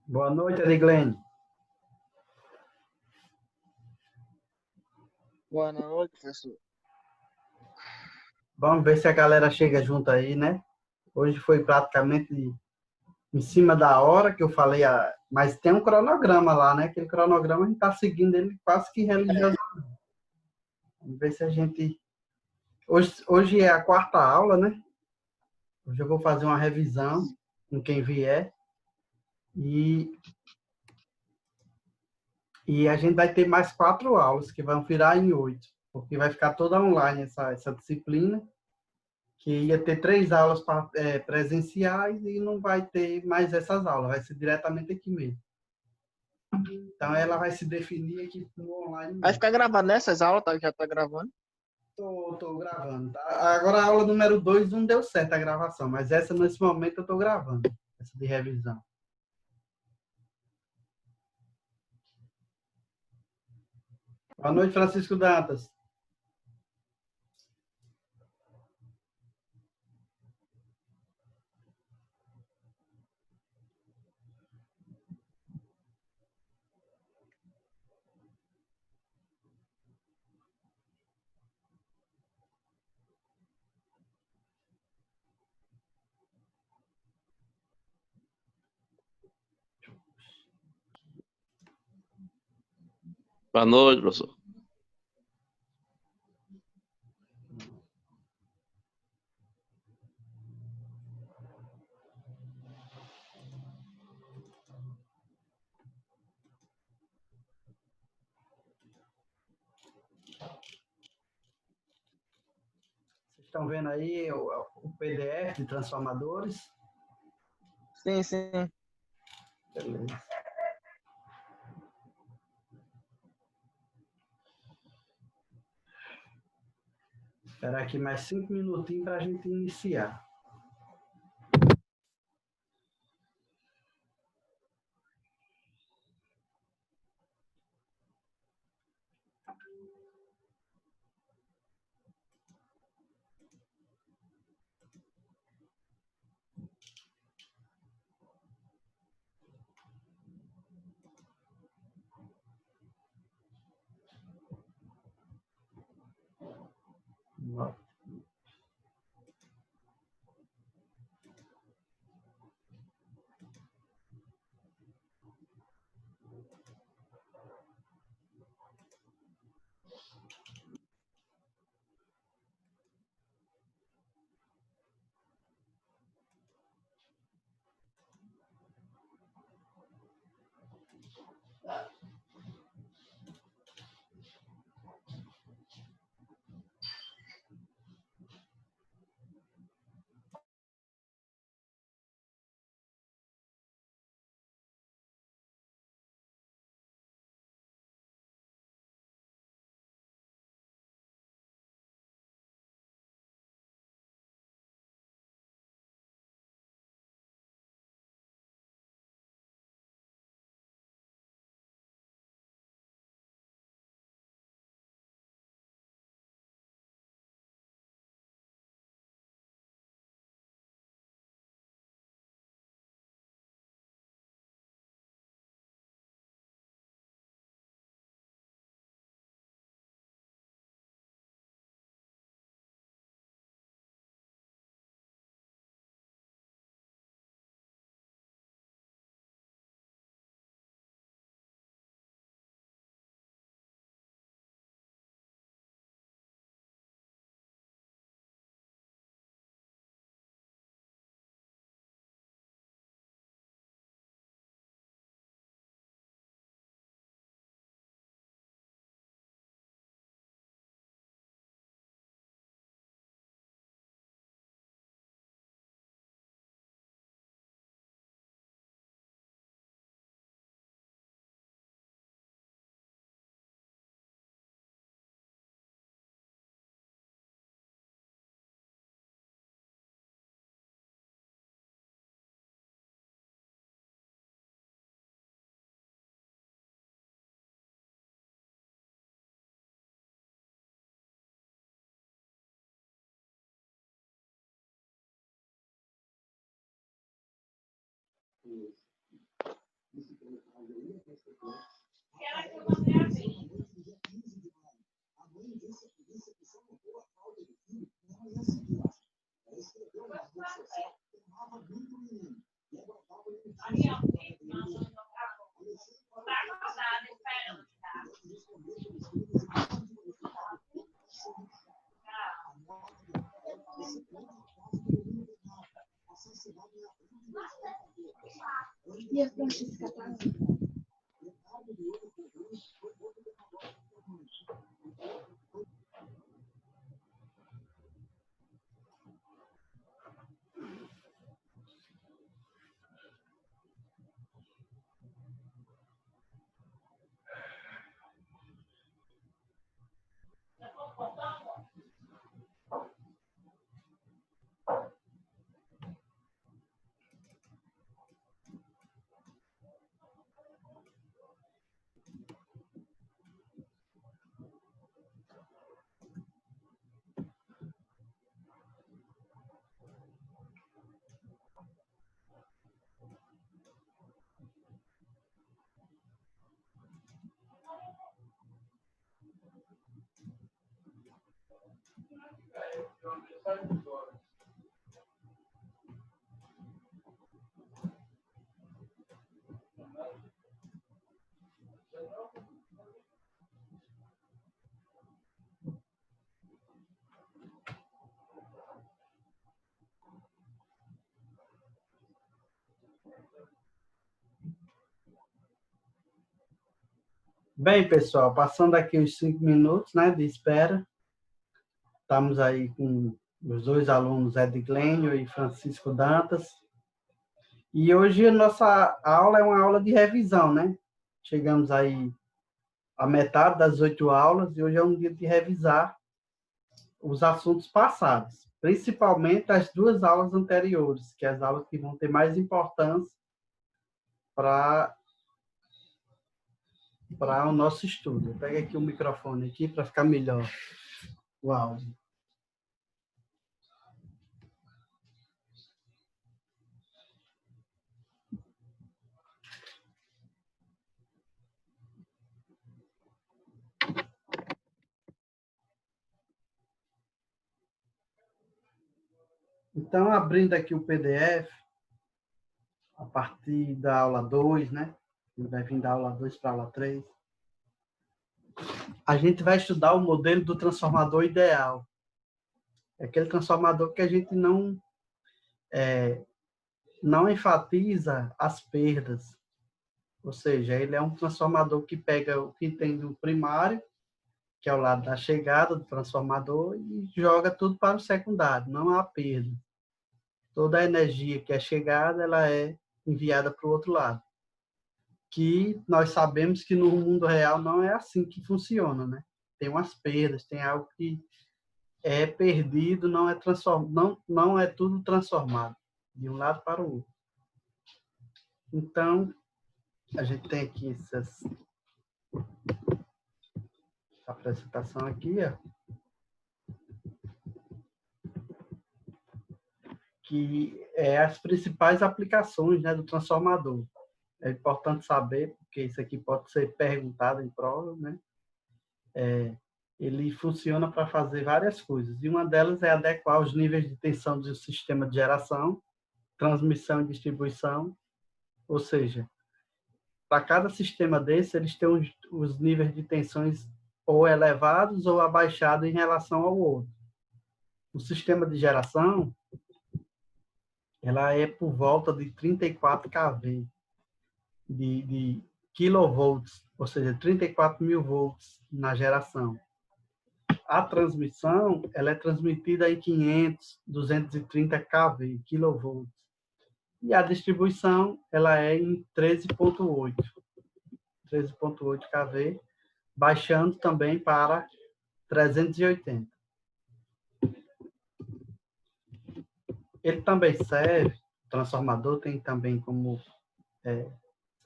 Boa noite, Edglene. Boa noite, professor. Vamos ver se a galera chega junto aí, né? Hoje foi praticamente em cima da hora que eu falei, mas tem um cronograma lá, né? Aquele cronograma a gente está seguindo ele quase que religioso. Vamos ver se a gente. Hoje é a quarta aula, né? Hoje eu vou fazer uma revisão com quem vier e, e a gente vai ter mais 4 aulas que vão virar em 8, porque vai ficar toda online essa disciplina, que ia ter 3 aulas presenciais e não vai ter mais essas aulas, vai ser diretamente aqui mesmo. Então, ela vai se definir aqui no online Vai mesmo. ficar gravando nessas aulas, tá? Já tá gravando. Tô gravando, tá? Agora, a aula número 2 não deu certo a gravação, mas essa, nesse momento, eu tô gravando, essa de revisão. Boa noite, Francisco Dantas. Boa noite, professor. Vocês estão vendo aí o PDF de transformadores? Sim, sim. Beleza. Esperar aqui mais 5 minutinhos para a gente iniciar. E a Francisca tá lá. Bem, pessoal, passando aqui os 5 minutos, né, de espera. Estamos aí com os dois alunos, Edglênio e Francisco Dantas. E hoje a nossa aula é uma aula de revisão, né? Chegamos aí à metade das 8 aulas e hoje é um dia de revisar os assuntos passados, principalmente as 2 aulas anteriores, que é as aulas que vão ter mais importância para o nosso estudo. Pega aqui o microfone aqui para ficar melhor o áudio. Então, abrindo aqui o PDF, a partir da aula 2, né? Ele vai vir da aula 2 para a aula 3. A gente vai estudar o modelo do transformador ideal. É aquele transformador que a gente não enfatiza as perdas. Ou seja, ele é um transformador que pega o que tem do primário, que é o lado da chegada do transformador, e joga tudo para o secundário. Não há perda. Toda a energia que é chegada, ela é enviada para o outro lado. Que nós sabemos que no mundo real não é assim que funciona, né? Tem umas perdas, tem algo que é perdido, não é tudo transformado de um lado para o outro. Então, a gente tem aqui essa apresentação aqui, ó, que é as principais aplicações, né, do transformador. É importante saber, porque isso aqui pode ser perguntado em prova, né? Ele funciona para fazer várias coisas, e uma delas é adequar os níveis de tensão do sistema de geração, transmissão e distribuição, ou seja, para cada sistema desse, eles têm os níveis de tensões ou elevados ou abaixados em relação ao outro. O sistema de geração, ela é por volta de 34 kV, de kilovolts, ou seja, 34 mil volts na geração. A transmissão, ela é transmitida em 500, 230 kV, kilovolts. E a distribuição, ela é em 13.8 kV, baixando também para 380. Ele também serve, o transformador tem também como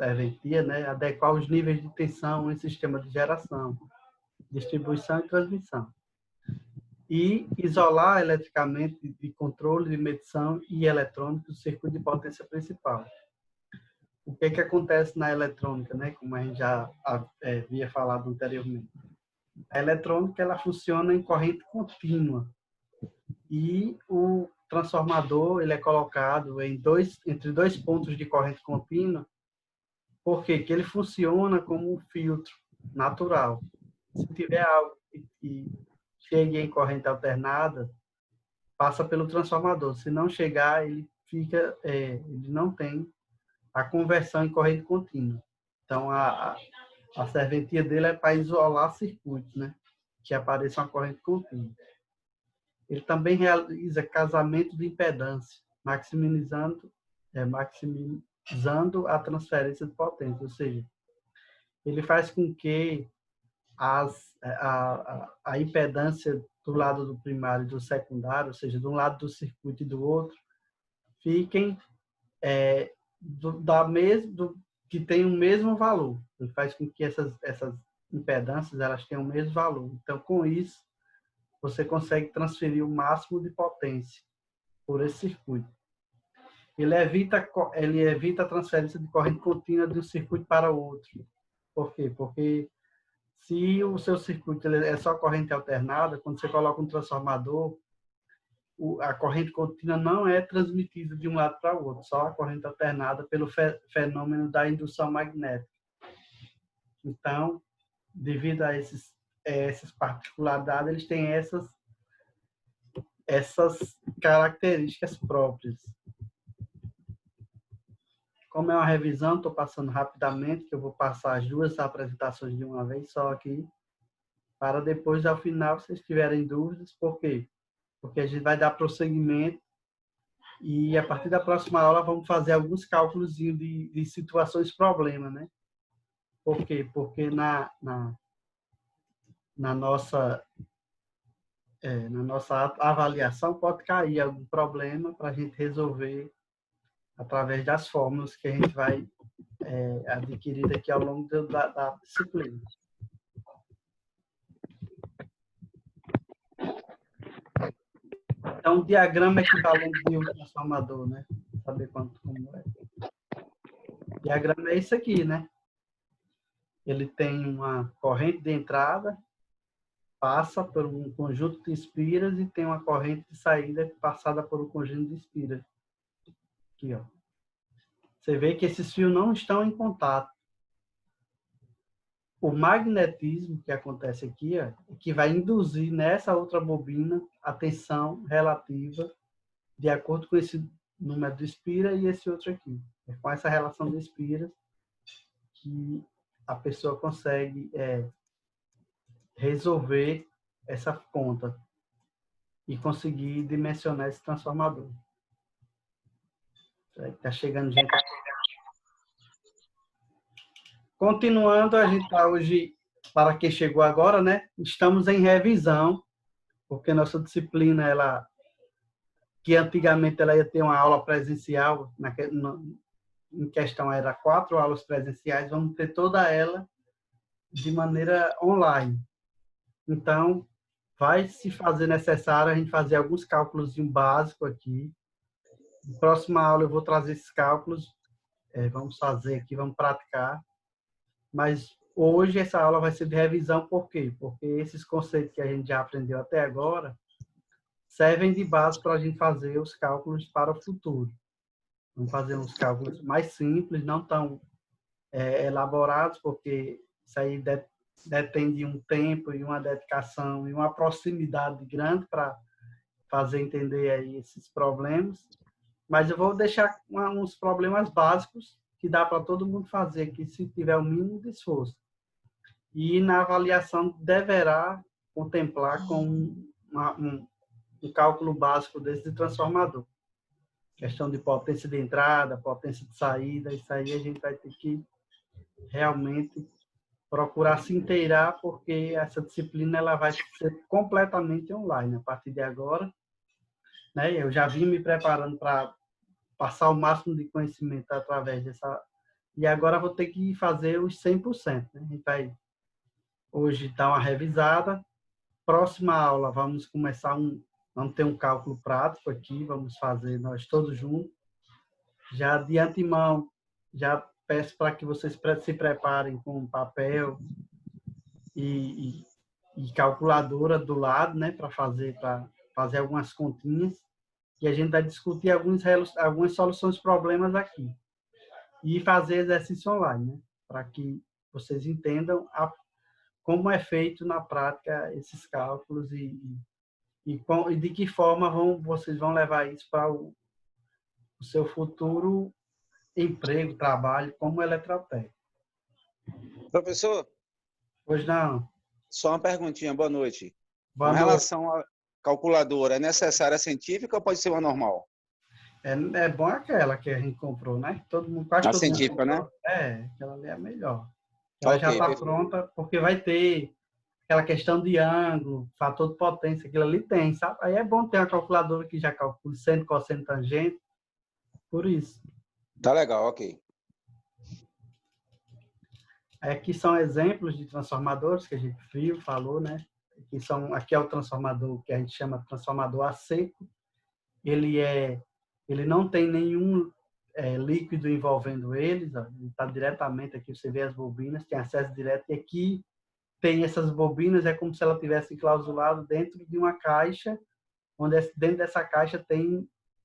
serventia, né, adequar os níveis de tensão em sistema de geração, distribuição e transmissão. E isolar eletricamente de controle de medição e eletrônico do circuito de potência principal. o que que acontece na eletrônica, né? Como a gente já havia falado anteriormente. A eletrônica, ela funciona em corrente contínua. E o transformador, ele é colocado entre dois pontos de corrente contínua. Por quê? Porque ele funciona como um filtro natural. Se tiver algo que chegue em corrente alternada, passa pelo transformador. Se não chegar, ele não tem a conversão em corrente contínua. Então, a serventia dele é para isolar circuitos, né? Que apareça uma corrente contínua. Ele também realiza casamento de impedância, maximizando a transferência de potência, ou seja, ele faz com que a impedância do lado do primário e do secundário, ou seja, de um lado do circuito e do outro, fiquem que tem o mesmo valor. Ele faz com que essas impedâncias elas tenham o mesmo valor. Então, com isso, você consegue transferir o máximo de potência por esse circuito. Ele evita a transferência de corrente contínua de um circuito para o outro. Por quê? Porque se o seu circuito é só corrente alternada, quando você coloca um transformador, a corrente contínua não é transmitida de um lado para o outro, só a corrente alternada pelo fenômeno da indução magnética. Então, devido a essas particularidades, eles têm essas características próprias. Como é uma revisão, estou passando rapidamente, que eu vou passar as duas apresentações de uma vez só aqui, para depois, ao final, se vocês tiverem dúvidas. Por quê? Porque a gente vai dar prosseguimento e, a partir da próxima aula, vamos fazer alguns cálculos de situações problema, né? Por quê? Porque na nossa avaliação pode cair algum problema para a gente resolver através das fórmulas que a gente vai adquirir aqui ao longo da disciplina. Então, o diagrama equivalente de um transformador, né? Saber como é. O diagrama é isso aqui, né? Ele tem uma corrente de entrada, passa por um conjunto de espiras e tem uma corrente de saída passada por um conjunto de espiras. Aqui, ó. Você vê que esses fios não estão em contato. O magnetismo que acontece aqui, ó, é que vai induzir nessa outra bobina a tensão relativa de acordo com esse número de espira e esse outro aqui. É com essa relação de espiras que a pessoa consegue resolver essa conta e conseguir dimensionar esse transformador. Está chegando gente. Continuando, a gente está hoje, para quem chegou agora, né? Estamos em revisão, porque nossa disciplina, que antigamente ela ia ter uma aula presencial, em questão era 4 aulas presenciais, vamos ter toda ela de maneira online. Então, vai se fazer necessário a gente fazer alguns cálculos básicos aqui. Na próxima aula eu vou trazer esses cálculos, vamos fazer aqui, vamos praticar. Mas hoje essa aula vai ser de revisão, por quê? Porque esses conceitos que a gente já aprendeu até agora servem de base para a gente fazer os cálculos para o futuro. Vamos fazer uns cálculos mais simples, não tão elaborados, porque isso aí depende de um tempo e uma dedicação e uma proximidade grande para fazer entender aí esses problemas. Mas eu vou deixar uns problemas básicos que dá para todo mundo fazer aqui, se tiver o mínimo de esforço. E na avaliação deverá contemplar com um cálculo básico desse transformador. Questão de potência de entrada, potência de saída, isso aí a gente vai ter que realmente procurar se inteirar, porque essa disciplina ela vai ser completamente online a partir de agora. Né? Eu já vim me preparando para passar o máximo de conhecimento através dessa... E agora vou ter que fazer os 100%. Né? A gente vai hoje dar uma revisada. Próxima aula, vamos ter um cálculo prático aqui, vamos fazer nós todos juntos. Já de antemão, já peço para que vocês se preparem com papel e calculadora do lado, né, para fazer algumas continhas, e a gente vai discutir algumas soluções de problemas aqui. E fazer exercício online, né, para que vocês entendam como é feito na prática esses cálculos e de que forma vocês vão levar isso para o seu futuro emprego, trabalho como eletrotécnico. Professor, Pois não. só uma perguntinha, boa noite. Boa Com noite. relação à calculadora, é necessária a científica ou pode ser uma normal? É bom aquela que a gente comprou, né? Quase A todo científica, mundo né? comprou. Aquela ali é a melhor. Ela já Ok, está perfeito. pronta, porque vai ter aquela questão de ângulo, fator de potência, aquilo ali tem, sabe? Aí é bom ter uma calculadora que já calcula seno, cosseno, tangente, por isso. Tá legal, ok. Aqui são exemplos de transformadores que a gente viu, falou, né? Aqui é o transformador que a gente chama de transformador a seco. Ele não tem nenhum líquido envolvendo eles, ó. Ele está diretamente aqui, você vê as bobinas, tem acesso direto, e aqui tem essas bobinas, é como se ela tivesse enclausulado dentro de uma caixa, onde dentro dessa caixa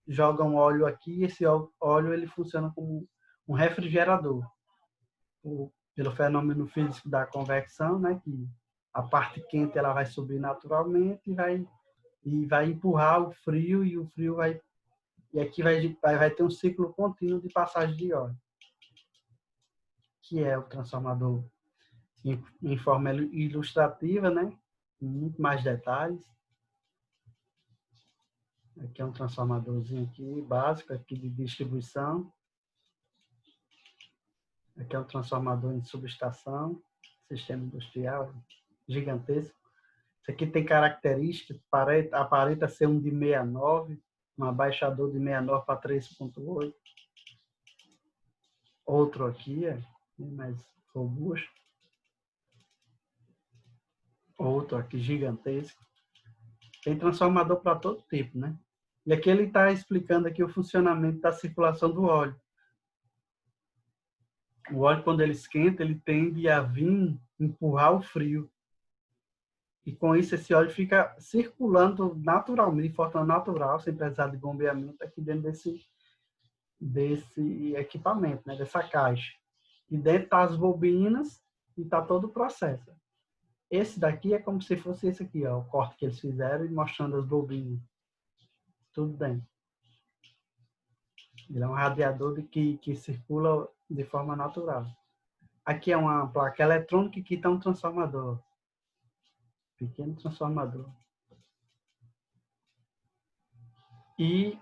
joga um óleo aqui, e esse óleo ele funciona como um refrigerador. Pelo fenômeno físico da convecção, né, que a parte quente ela vai subir naturalmente e vai empurrar o frio, e o frio e aqui vai ter um ciclo contínuo de passagem de óleo, que é o transformador em forma ilustrativa, né, com muito mais detalhes. Aqui é um transformadorzinho aqui básico aqui de distribuição. Aqui é um transformador em subestação, sistema industrial gigantesco. Isso aqui tem características, aparenta ser um de 69, um abaixador de 69 para 3.8. Outro aqui é mais robusto. Outro aqui gigantesco. Tem transformador para todo tipo, né? E aqui ele está explicando aqui o funcionamento da circulação do óleo. O óleo, quando ele esquenta, ele tende a vir empurrar o frio. E com isso, esse óleo fica circulando naturalmente, de forma natural, sem precisar de bombeamento aqui dentro desse equipamento, né? Dessa caixa. E dentro tá as bobinas e está todo o processo. Esse daqui é como se fosse esse aqui, ó, o corte que eles fizeram e mostrando as bobinas. Tudo dentro. Ele é um radiador que circula de forma natural. Aqui é uma placa eletrônica e aqui está um transformador. Pequeno transformador. E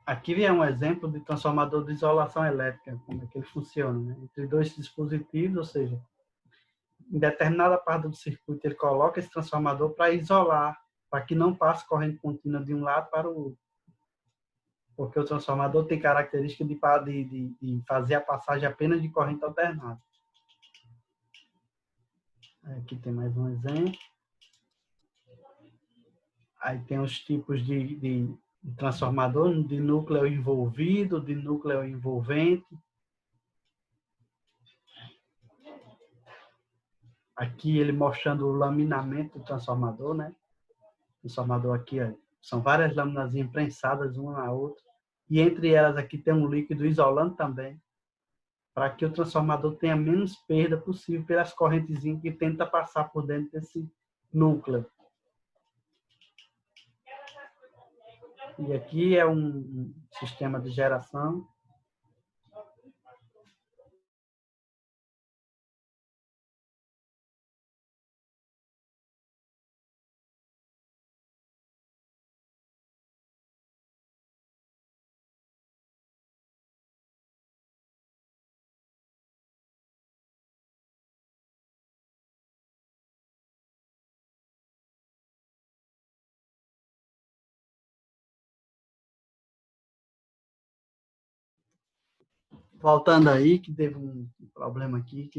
aqui é um exemplo de transformador de isolação elétrica, como é que ele funciona, né? Entre dois dispositivos, ou seja, em determinada parte do circuito ele coloca esse transformador para isolar, para que não passe corrente contínua de um lado para o outro. Porque o transformador tem característica de fazer a passagem apenas de corrente alternada. Aqui tem mais um exemplo. Aí tem os tipos de transformador, de núcleo envolvido, de núcleo envolvente. Aqui ele mostrando o laminamento do transformador, né? O transformador aqui, ó, são várias lâminas imprensadas uma na outra. E entre elas aqui tem um líquido isolante também, para que o transformador tenha menos perda possível pelas correntezinhas que tenta passar por dentro desse núcleo. E aqui é um sistema de geração. Voltando aí, que teve um problema aqui.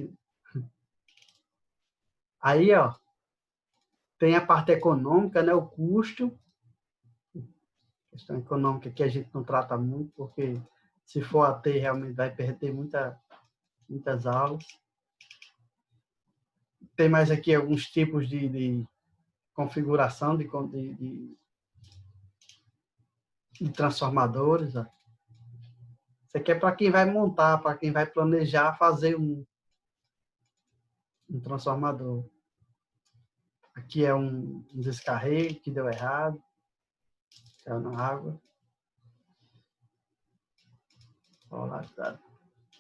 Aí, ó, tem a parte econômica, né, o custo. A questão econômica que a gente não trata muito, porque se for a ter, realmente vai perder muita muitas aulas. Tem mais aqui alguns tipos de configuração de transformadores. Ó. Isso aqui é para quem vai montar, para quem vai planejar fazer um transformador. Aqui é um descarrego que deu errado. Caiu na água.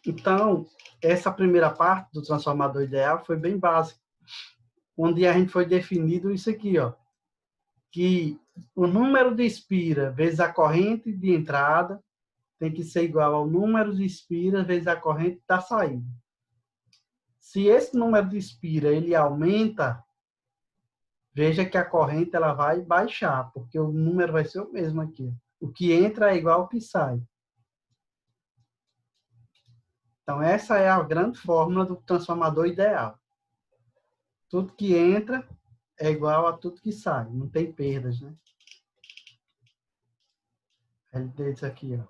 Então, essa primeira parte do transformador ideal foi bem básica, onde a gente foi definido isso aqui, ó, que o número de espira vezes a corrente de entrada tem que ser igual ao número de espira vezes a corrente da saída. Se esse número de espira ele aumenta, veja que a corrente ela vai baixar, porque o número vai ser o mesmo aqui. O que entra é igual ao que sai. Então, essa é a grande fórmula do transformador ideal. Tudo que entra é igual a tudo que sai. Não tem perdas, né? Ele diz aqui, ó.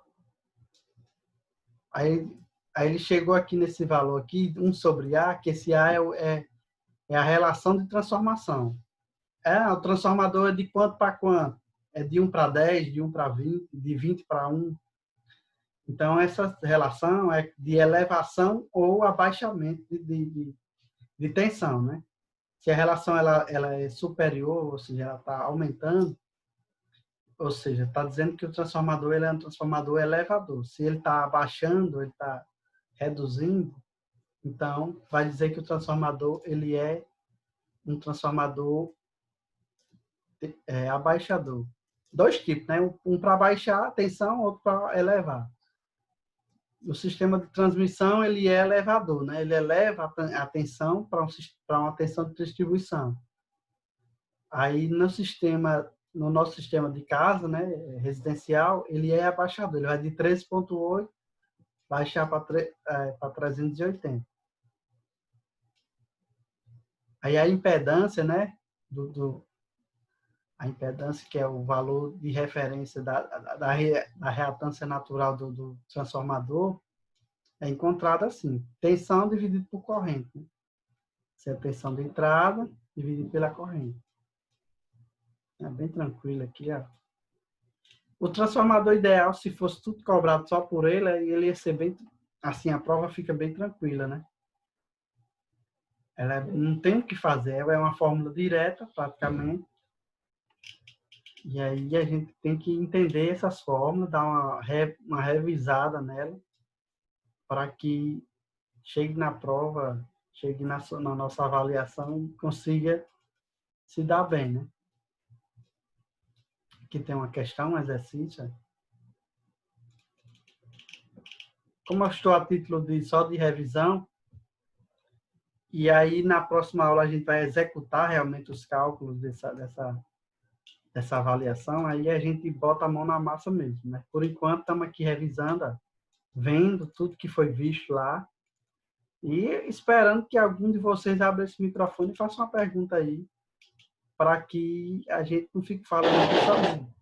Aí ele chegou aqui nesse valor aqui, 1 sobre A, que esse A é a relação de transformação. O transformador é de quanto para quanto? É de 1 para 10, de 1 para 20, de 20 para 1. Então, essa relação é de elevação ou abaixamento de tensão, né? Se a relação ela é superior, ou seja, ela está aumentando, ou seja, está dizendo que o transformador ele é um transformador elevador. Se ele está abaixando, ele está reduzindo, então vai dizer que o transformador ele é um transformador abaixador. Dois tipos, né? Um para baixar a tensão, outro para elevar. O sistema de transmissão ele é elevador, né? Ele eleva a tensão para uma tensão de distribuição. Aí no nosso sistema de casa, né, residencial, ele é abaixador. Ele vai de 13,8 baixar para 380. Aí a impedância, né, a impedância, que é o valor de referência da reatância natural do transformador, é encontrado assim, tensão dividido por corrente. Né? Essa é a tensão de entrada dividido pela corrente. É bem tranquilo aqui, ó. O transformador ideal, se fosse tudo cobrado só por ele ia ser bem, assim, a prova fica bem tranquila, né? Ela não tem o que fazer, ela é uma fórmula direta, praticamente. E aí a gente tem que entender essas fórmulas, dar uma revisada nela, para que chegue na prova, chegue na nossa avaliação e consiga se dar bem, né? Aqui tem uma questão, um exercício. Como eu estou a título só de revisão, e aí na próxima aula a gente vai executar realmente os cálculos dessa avaliação, aí a gente bota a mão na massa mesmo, né? Por enquanto estamos aqui revisando, ó, vendo tudo que foi visto lá, e esperando que algum de vocês abra esse microfone e faça uma pergunta aí, para que a gente não fique falando aqui sozinho.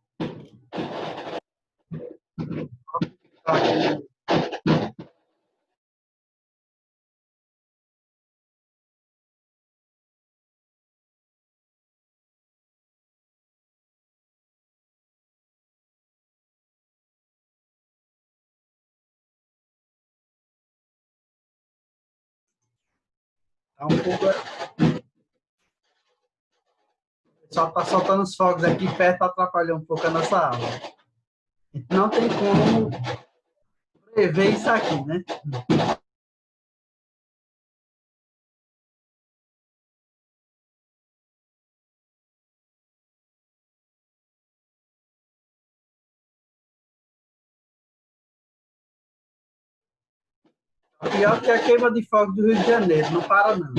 Tá um pouco... Só está soltando os fogos aqui perto para atrapalhar um pouco a nossa aula. Não tem como prever isso aqui, né? Pior que a queima de fogo do Rio de Janeiro, não para não.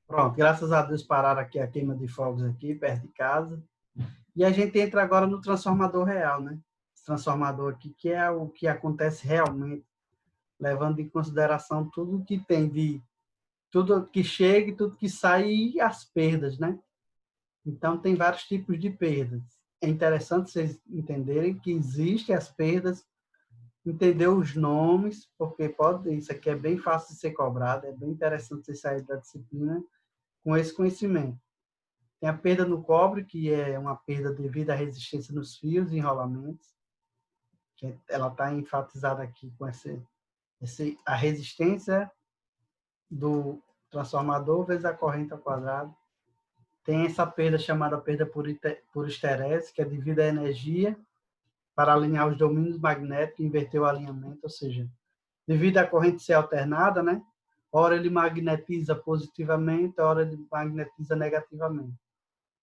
Pronto, graças a Deus pararam aqui a queima de fogos aqui, perto de casa. E a gente entra agora no transformador real, né? Esse transformador aqui, que é o que acontece realmente, levando em consideração tudo que tem de tudo que chega e tudo que sai e as perdas, né? Então, tem vários tipos de perdas. É interessante vocês entenderem que existem as perdas, entender os nomes, porque isso aqui é bem fácil de ser cobrado, é bem interessante vocês saírem da disciplina com esse conhecimento. Tem a perda no cobre, que é uma perda devido à resistência nos fios e enrolamentos, que ela está enfatizada aqui com a resistência do transformador vezes a corrente ao quadrado. Tem essa perda chamada perda por esterese, que é devido à energia para alinhar os domínios magnéticos e inverter o alinhamento, ou seja, devido à corrente ser alternada, né? Ora ele magnetiza positivamente, ora ele magnetiza negativamente.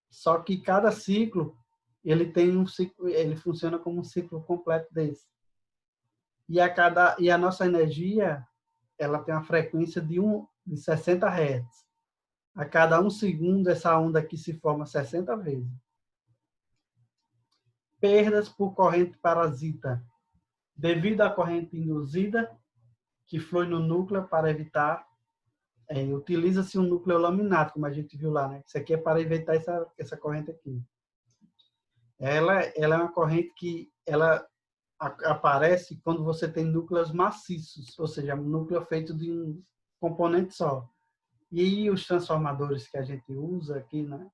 Só que cada ciclo, ele tem um ciclo, ele funciona como um ciclo completo desse. E a nossa energia, ela tem uma frequência de 60 Hz. A cada 1 segundo, essa onda aqui se forma 60 vezes. Perdas por corrente parasita. Devido à corrente induzida, que flui no núcleo para evitar, utiliza-se um núcleo laminado, como a gente viu lá, né? Isso aqui é para evitar essa corrente aqui. Ela é uma corrente que ela aparece quando você tem núcleos maciços, ou seja, um núcleo feito de um componente só. E os transformadores que a gente usa aqui, né?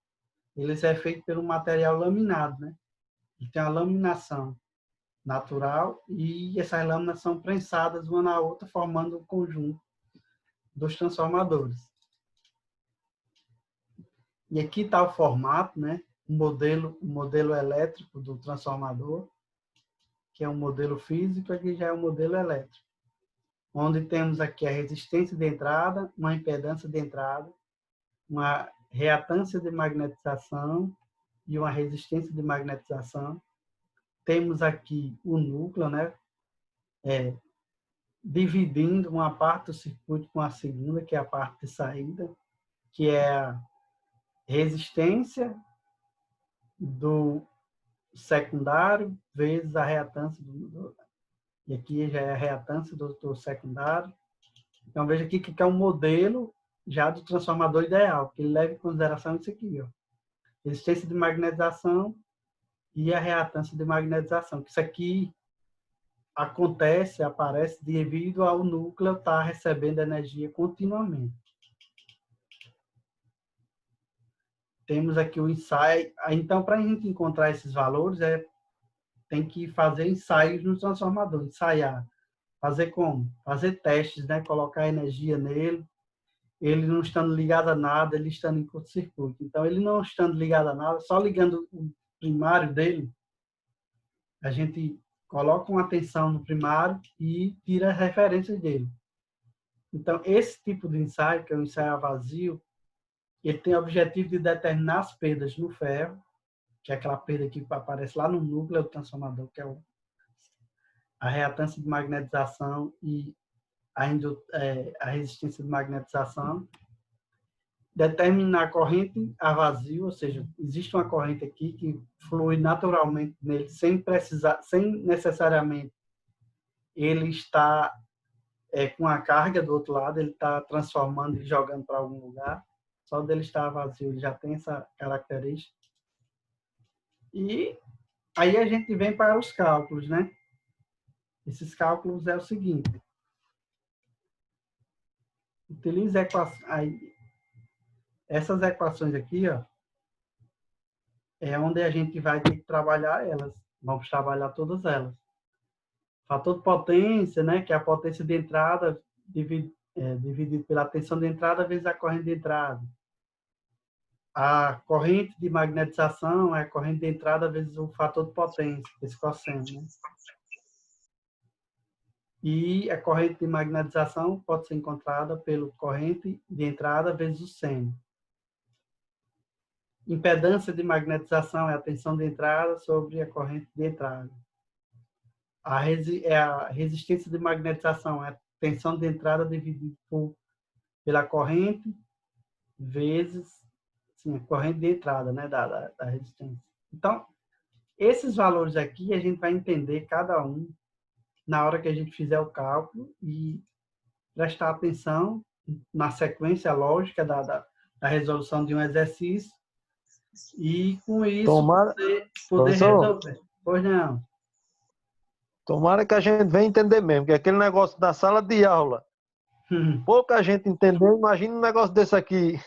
Eles é feito pelo material laminado, né? Ele tem uma laminação natural e essas lâminas são prensadas uma na outra, formando um conjunto dos transformadores. E aqui está o formato, né? O modelo elétrico do transformador, que é um modelo físico, aqui já é um modelo elétrico. Onde temos aqui a resistência de entrada, uma impedância de entrada, uma reatância de magnetização e uma resistência de magnetização. Temos aqui o núcleo, né? Dividindo uma parte do circuito com a segunda, que é a parte de saída, que é a resistência do secundário vezes a reatância e aqui já é a reatância do secundário. Então, veja aqui que é um modelo já do transformador ideal, que ele leva em consideração isso aqui, ó. Resistência de magnetização e a reatância de magnetização. Isso aqui aparece devido ao núcleo estar recebendo energia continuamente. Temos aqui o ensaio. Então, para a gente encontrar esses valores, tem que fazer ensaios no transformador, ensaiar. Fazer como? Fazer testes, né? Colocar energia nele, ele não estando ligado a nada, ele estando em curto-circuito. Então, ele não estando ligado a nada, só ligando o primário dele, a gente coloca uma tensão no primário e tira as referências dele. Então, esse tipo de ensaio, que é um ensaio a vazio, ele tem o objetivo de determinar as perdas no ferro, que é aquela perda que aparece lá no núcleo do transformador, que é a reatância de magnetização e a resistência de magnetização. Determinar a corrente a vazio, ou seja, existe uma corrente aqui que flui naturalmente nele, sem necessariamente ele está com a carga do outro lado, ele está transformando e jogando para algum lugar. Só dele estar vazio, ele já tem essa característica. E aí a gente vem para os cálculos, né? Esses cálculos é o seguinte. Utilize essas equações aqui, ó, é onde a gente vai ter que trabalhar elas. Vamos trabalhar todas elas. Fator de potência, né? Que é a potência de entrada dividido pela tensão de entrada vezes a corrente de entrada. A corrente de magnetização é a corrente de entrada vezes o fator de potência, esse cosseno, né? E a corrente de magnetização pode ser encontrada pelo corrente de entrada vezes o seno. Impedância de magnetização é a tensão de entrada sobre a corrente de entrada. A resistência de magnetização é a tensão de entrada dividida pela corrente vezes a corrente de entrada, né, da resistência. Então, esses valores aqui a gente vai entender cada um na hora que a gente fizer o cálculo e prestar atenção na sequência lógica da resolução de um exercício e, com isso, Tomara, poder professor, resolver. Pois não. tomara que a gente venha entender mesmo, que aquele negócio da sala de aula, pouca gente entendeu, imagina um negócio desse aqui,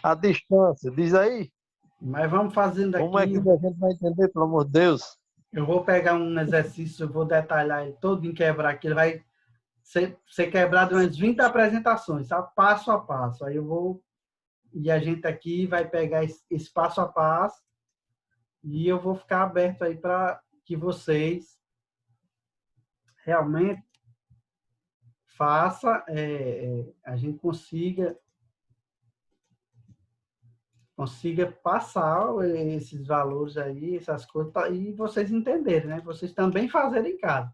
à distância. Diz aí, Mas vamos fazendo aqui. como é que a gente vai entender, pelo amor de Deus? Eu vou pegar um exercício, eu vou detalhar ele todo em quebrar, que ele vai ser quebrado em umas 20 apresentações, tá? Passo a passo. Aí eu vou, e a gente aqui vai pegar esse passo a passo e eu vou ficar aberto aí para que vocês realmente façam, a gente consiga passar esses valores aí, essas coisas, e vocês entenderem, né? Vocês também fazerem em casa.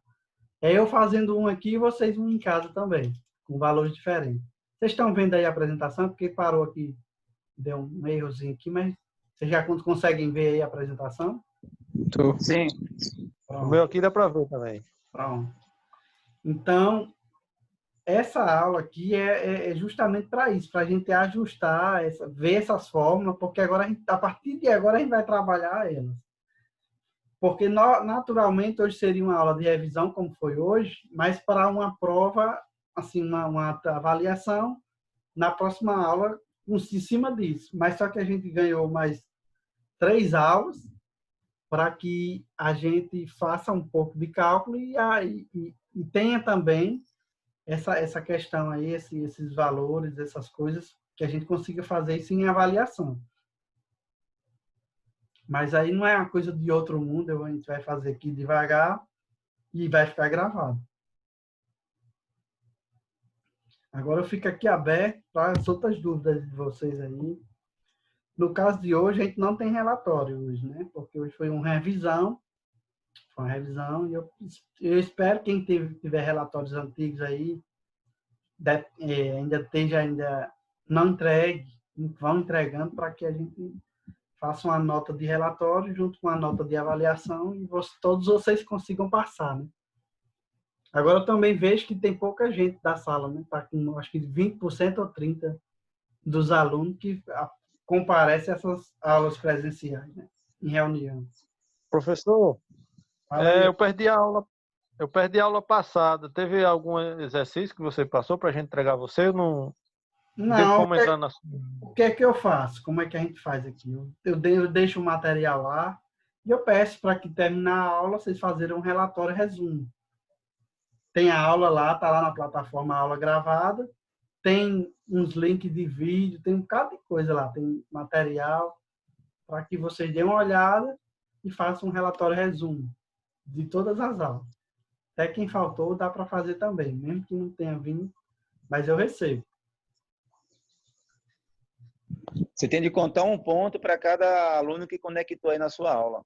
É eu fazendo um aqui e vocês um em casa também, com valores diferentes. Vocês estão vendo aí a apresentação? Porque parou aqui, deu um errozinho aqui, mas vocês já conseguem ver aí a apresentação? Sim. O meu aqui dá para ver também. Pronto. Então, essa aula aqui é justamente para isso, para a gente ajustar, ver essas fórmulas, porque agora a partir de agora a gente vai trabalhar elas. Porque, naturalmente, hoje seria uma aula de revisão, como foi hoje, mas para uma prova, assim, uma avaliação, na próxima aula, em cima disso. Mas só que a gente ganhou mais 3 aulas para que a gente faça um pouco de cálculo e tenha também essa questão aí, esses valores, essas coisas, que a gente consiga fazer isso em avaliação. Mas aí não é uma coisa de outro mundo, a gente vai fazer aqui devagar e vai ficar gravado. Agora eu fico aqui aberto para as outras dúvidas de vocês aí. No caso de hoje, a gente não tem relatório hoje, né? Porque hoje foi uma revisão. Foi uma revisão e eu espero que quem tiver relatórios antigos aí ainda não entregue, vão entregando para que a gente faça uma nota de relatório junto com uma nota de avaliação e todos vocês consigam passar, né? Agora eu também vejo que tem pouca gente da sala, né? Tá com, acho que 20% ou 30% dos alunos que comparecem a essas aulas presenciais, né? Em reunião. Professor, eu perdi a aula passada. Teve algum exercício que você passou para a gente entregar você? Eu não Não, como entrar na... o que é que eu faço? Como é que a gente faz aqui? Eu deixo o material lá e eu peço para que terminar a aula, vocês fazerem um relatório resumo. Tem a aula lá, está lá na plataforma a aula gravada, tem uns links de vídeo, tem um bocado de coisa lá, tem material para que vocês dêem uma olhada e façam um relatório resumo de todas as aulas. Até quem faltou dá para fazer também, mesmo que não tenha vindo, mas eu recebo. Você tem de contar um ponto para cada aluno que conectou aí na sua aula.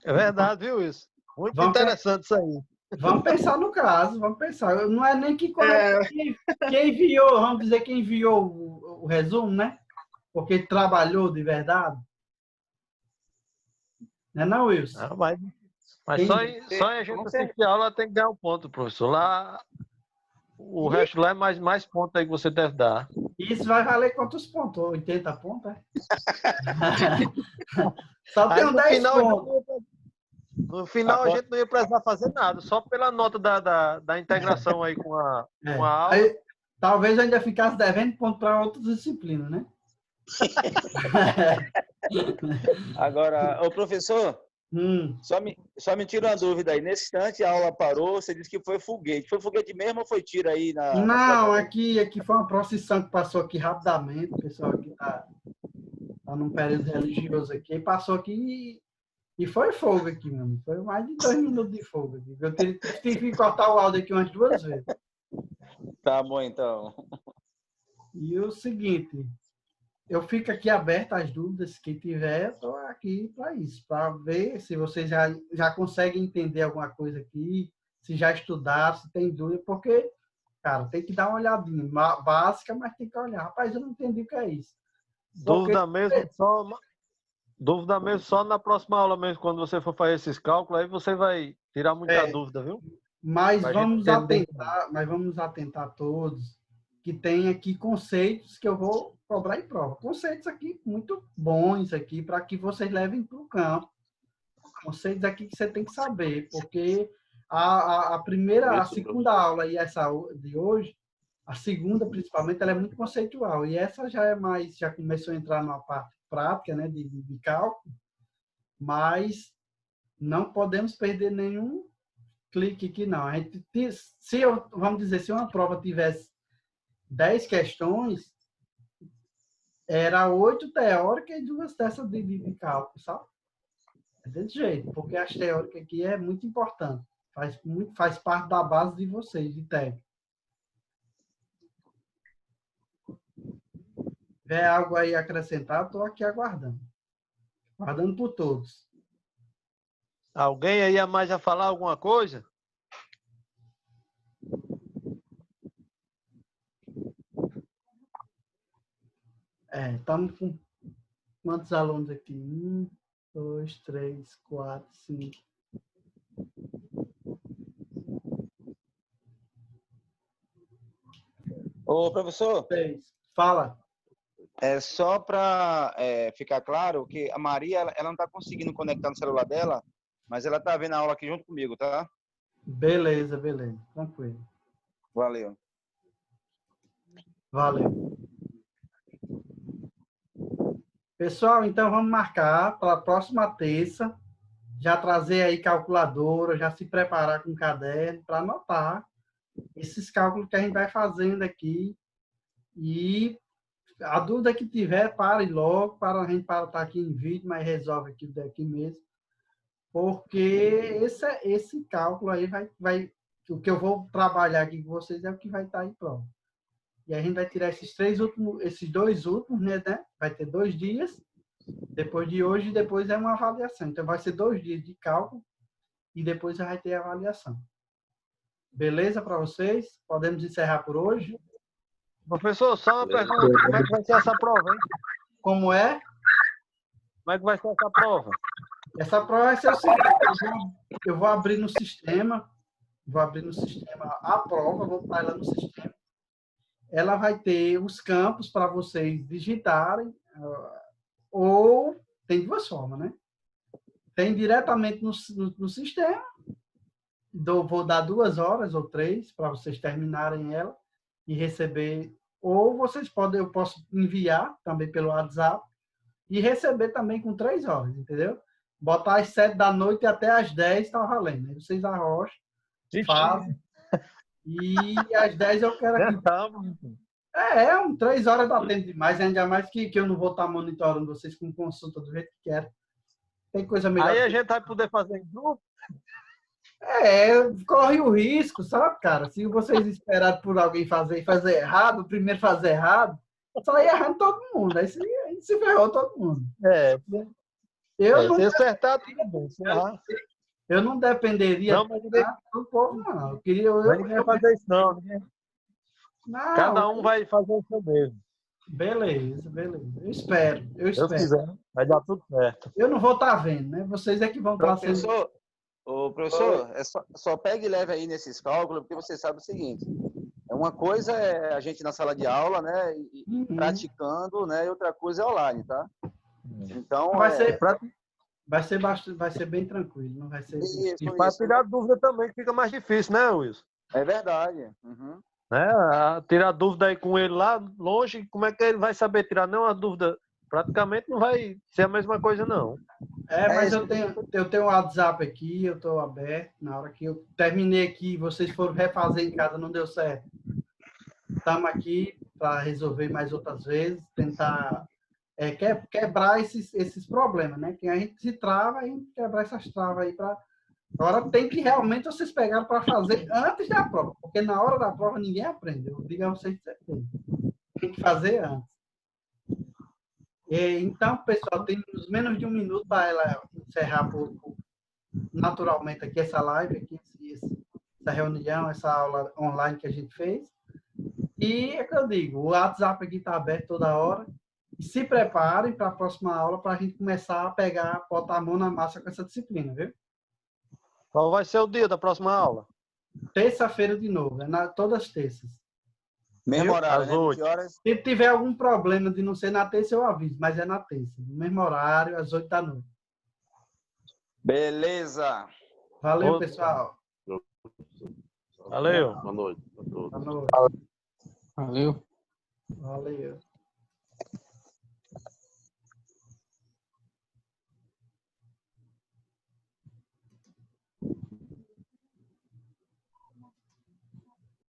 É verdade, viu isso? Muito interessante isso aí. Vamos pensar no caso, vamos pensar. Não é nem que quem enviou, vamos dizer, quem enviou o resumo, né? Porque trabalhou de verdade. Não é não, Wilson? Não, mas só em a gente assistir a aula tem que ganhar um ponto, professor. Lá, o resto lá é mais pontos aí que você deve dar. Isso vai valer quantos pontos? 80 pontos, é? Só tem 10 pontos. No final a gente não ia precisar fazer nada, só pela nota da integração aí com a aula. Aí, talvez eu ainda ficasse devendo ponto para outras disciplinas, né? Agora, ô professor, só me tira uma dúvida aí. Nesse instante a aula parou, você disse que foi foguete. Foi foguete mesmo ou foi tiro aí na... Não, aqui foi uma procissão que passou aqui rapidamente. O pessoal aqui tá num período religioso aqui. Passou aqui e foi fogo aqui, mano. Foi mais de 2 minutos de fogo aqui. Eu tive que cortar o áudio aqui umas 2 vezes. Tá bom, então. E o seguinte, eu fico aqui aberto às dúvidas que tiver, estou aqui para isso, para ver se vocês já conseguem entender alguma coisa aqui, se já estudaram, se tem dúvida, porque, cara, tem que dar uma olhadinha básica, mas tem que olhar. Rapaz, eu não entendi o que é isso. Dúvida mesmo só na próxima aula mesmo, quando você for fazer esses cálculos, aí você vai tirar muita dúvida, viu? Mas vamos atentar todos que tem aqui conceitos que eu vou cobrar em prova. Conceitos aqui muito bons aqui para que vocês levem para o campo. Conceitos aqui que você tem que saber, porque a primeira, a segunda aula e essa de hoje, a segunda principalmente, ela é muito conceitual e essa já é mais, já começou a entrar numa parte prática, né, de cálculo, mas não podemos perder nenhum clique aqui não. A gente, vamos dizer, se uma prova tivesse 10 questões, era 8 teóricas e 2 dessas de cálculo, sabe? É desse jeito, porque as teóricas aqui é muito importante. Faz parte da base de vocês, de técnica. Se tiver algo aí a acrescentar, estou aqui aguardando. Aguardando por todos. Alguém aí a mais a falar alguma coisa? Estamos com quantos alunos aqui? 1, 2, 3, 4, 5. Ô, professor. 6. Fala. É só para ficar claro que a Maria ela não está conseguindo conectar no celular dela, mas ela está vendo a aula aqui junto comigo, tá? Beleza, beleza. Tranquilo. Valeu. Valeu. Pessoal, então vamos marcar para a próxima terça, já trazer aí calculadora, já se preparar com caderno para anotar esses cálculos que a gente vai fazendo aqui. E a dúvida que tiver, pare logo, para a gente estar aqui em vídeo, mas resolve aqui daqui mesmo. Porque esse cálculo aí o que eu vou trabalhar aqui com vocês é o que vai estar em prova. E a gente vai tirar esses 2 últimos, né? Vai ter 2 dias, depois de hoje, e depois é uma avaliação. Então, vai ser 2 dias de cálculo e depois vai ter a avaliação. Beleza para vocês? Podemos encerrar por hoje? Professor, só uma pergunta. Como é que vai ser essa prova, hein? Como é? Como é que vai ser essa prova? Essa prova vai ser o seguinte, eu vou abrir no sistema, a prova, vou botar ela no sistema. Ela vai ter os campos para vocês digitarem, ou tem 2 formas, né? Tem diretamente no sistema, vou dar 2 horas ou 3 para vocês terminarem ela e receber, ou eu posso enviar também pelo WhatsApp e receber também com 3 horas, entendeu? Botar às 7 da noite até às 10 está valendo. Aí vocês arrocham, fazem. E às 10 eu quero aqui. 3 horas dá tempo demais, ainda mais que eu não vou estar monitorando vocês com consulta do jeito que quero. Tem coisa melhor. Aí a gente vai poder fazer em grupo? Corre o risco, sabe, cara? Se vocês esperarem por alguém fazer errado, o primeiro fazer errado, só ia errando todo mundo. Aí se ferrou todo mundo. Se acertar, tudo bem. Eu não dependeria do povo, não. Ninguém vai fazer isso, não. Não. Cada um vai fazer o seu mesmo. Beleza. Eu espero. Se quiser, vai dar tudo certo. Eu não vou estar vendo, né? Vocês é que vão estar sendo... Professor, só pega e leve aí nesses cálculos, porque você sabe o seguinte, uma coisa é a gente na sala de aula, né, praticando, né, e outra coisa é online, tá? Então, vai ser bem tranquilo, não vai ser... E para tirar dúvida também, fica mais difícil, né, Wilson? É verdade. Tirar dúvida aí com ele lá longe, como é que ele vai saber tirar? Não, a dúvida praticamente não vai ser a mesma coisa, não. Mas eu tenho o WhatsApp aqui, eu estou aberto. Na hora que eu terminei aqui, vocês foram refazer em casa, não deu certo. Estamos aqui para resolver mais outras vezes, tentar quebrar esses problemas, né? Que a gente se trava, a gente quebrar essas travas aí para... Agora tem que realmente vocês pegarem para fazer antes da prova, porque na hora da prova ninguém aprende. Eu digo a vocês de certeza. Tem que fazer antes. Então, pessoal, temos menos de 1 minuto para ela encerrar naturalmente aqui essa live, aqui, essa reunião, essa aula online que a gente fez. E é que eu digo, o WhatsApp aqui está aberto toda hora. E se preparem para a próxima aula para a gente começar a botar a mão na massa com essa disciplina, viu? Qual vai ser o dia da próxima aula? Terça-feira de novo, todas as terças. Mesmo horário, Às né? 20 8. horas. Se tiver algum problema de não ser na terça, eu aviso, mas é na terça. No mesmo horário, às 8 da noite. Beleza. Valeu, Ô, pessoal. Valeu. Boa noite a todos. Boa noite. Valeu. Valeu.